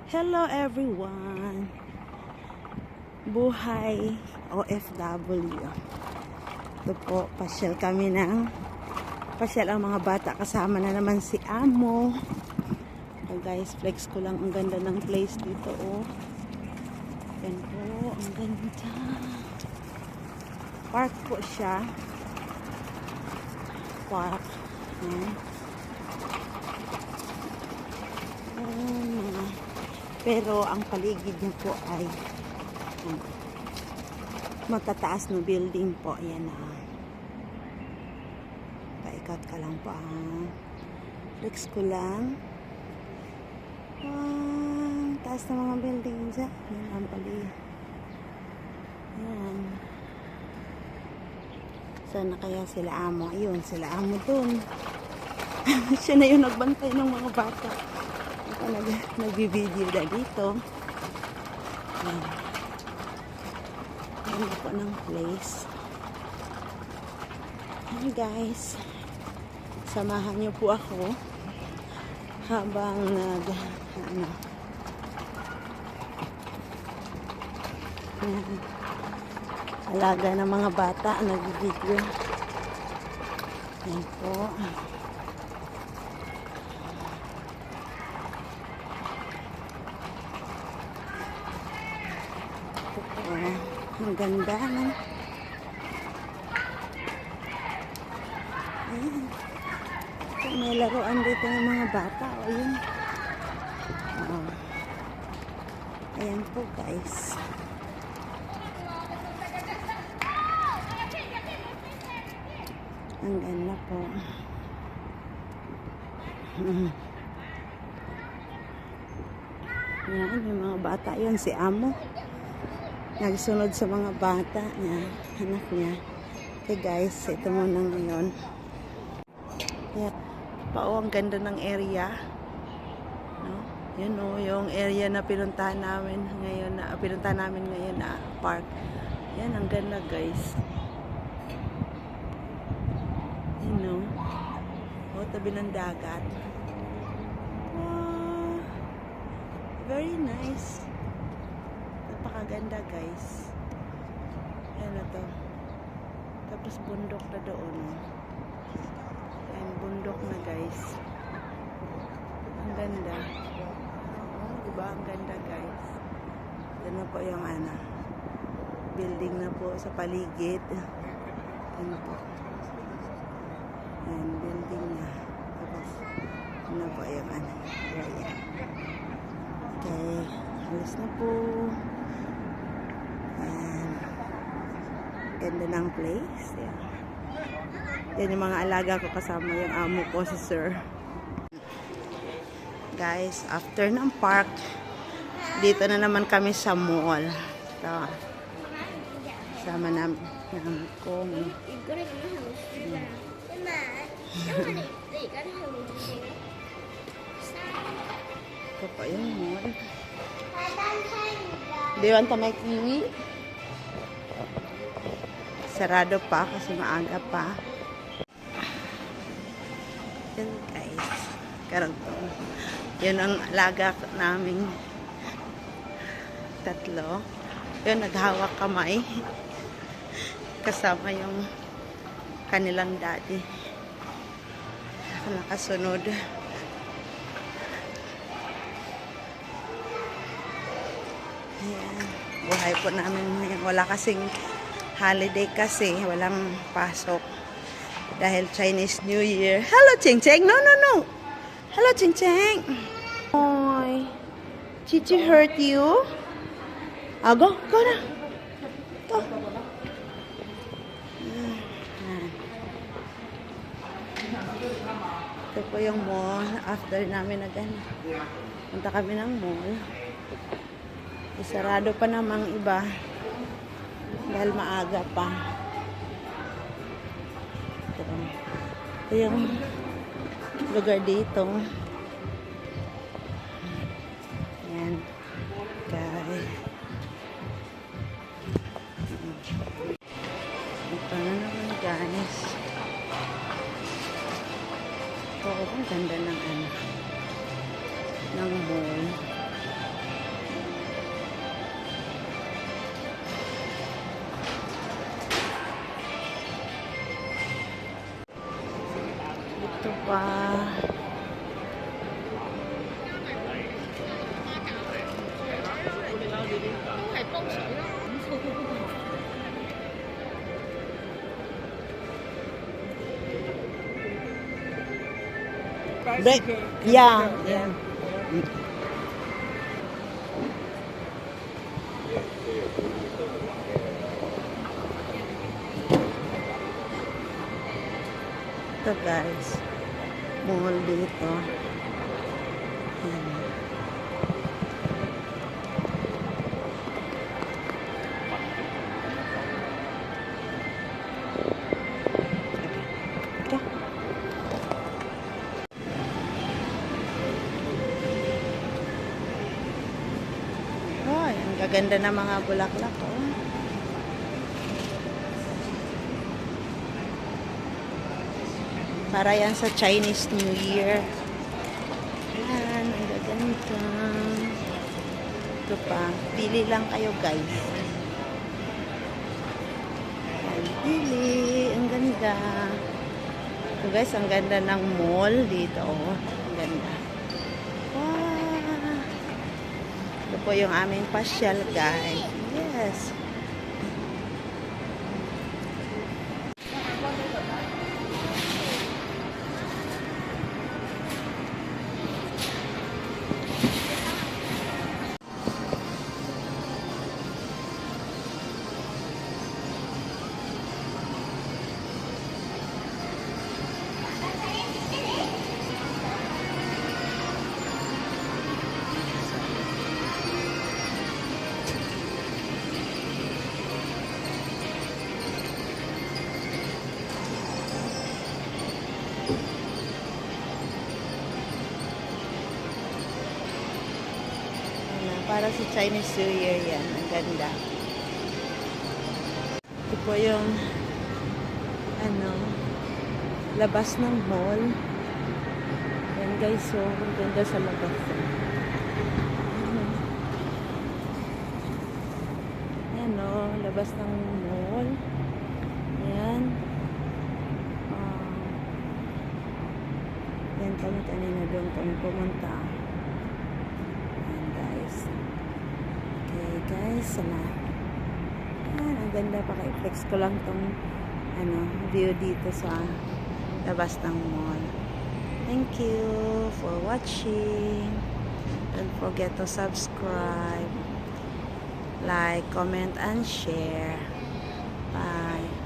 Hello everyone! Buhay OFW. Ito po, pasyal kami ng pasyal ang mga bata. Kasama na naman si Amo. Oh guys, flex ko lang ang ganda ng place dito. Oh. Yan po, ang ganda. Park po siya. Park. Yan. Pero ang paligid niya po ay matataas na building po. Ayan na. Paikot ka lang po. Flex ko lang. Taas na mga building dyan. Ayan ang paligid. Ayan. Sana kaya sila Amo. Ayun, sila Amo dun. Siya na yung nagbantay ng mga bata. Nag-video na dito. Ayan. Ganda po ng place. Ayan guys. Samahan niyo po ako habang alaga ng mga bata nag-video. Ayan po. Ang ganda, no? Ayan. May laruan dito ng mga bata. O, yun. Ayan po, guys. Ang ganda po. Ayan, yung mga bata yun. Si Amo. Nagsunod sa mga bata niya, anak niya. Okay guys, ito muna ngayon. Yeah. Ang ganda ng area. No? Yun o, yung area na pinuntahan namin ngayon na park. Yan, ang ganda guys. You know, tabi ng dagat. Wow. Very nice. Napakaganda guys. Ayan na to. Tapos bundok na doon. Ayan, bundok na guys. Ang ganda. Oh, diba? Ang ganda guys. Yan na po yung building na po sa paligid. Ayan po. Ayan, building na. Tapos, yan na po yung area. Okay. Alis na po. Ganda ng place. Yan. Yan yung mga alaga ko kasama yung amo ko si Sir. Guys, after ng park, dito na naman kami sa mall. Ito. Sama namin yung ko. Ito pa yung mall. Do you want to make kiwi? Sarado pa kasi maaga pa. Yan guys. Karagtong. Yun ang alaga naming tatlo. Yun, naghawak kamay. Kasama yung kanilang daddy. Nakasunod. Ayan. Buhay po namin ngayon. Wala kasing holiday kasi. Walang pasok. Dahil Chinese New Year. Hello, Ching Ching. No, no, no. Hello, Ching Ching. Oy. Chichi hurt you? Go. Go na. Go. Ito po yung mall. After namin punta kami ng mall. Isarado pa namang iba dahil maaga pa. Ito yung lugar dito. Ayan. Okay. Ito na naman guys. Oo, ang ganda ng mall. Wow. Break. Yeah, yeah. Ito guys, mall dito. Yan. Ito. Oh, ang gaganda ng mga bulaklak, oh. Para yan sa Chinese New Year. Yan, ang gaganda. Ito pa. Pili lang kayo, guys. Yan, pili. Ang ganda. Ito, guys, ang ganda ng mall dito. Oh, ang ganda. Wow. Ito po yung aming pasyal, guys. Yes. Para sa Chinese New Year yan. Ang ganda. Ito po yung labas ng mall. Yan guys, so ang ganda sa labas. Yan o, labas ng mall. Yan. Yan kami kanina doon kami pumunta. Guys, yan, ang ganda. Paka-flex ko lang tong view dito sa labas ng mall. Thank you for watching. Don't forget to subscribe, like, comment, and share. Bye.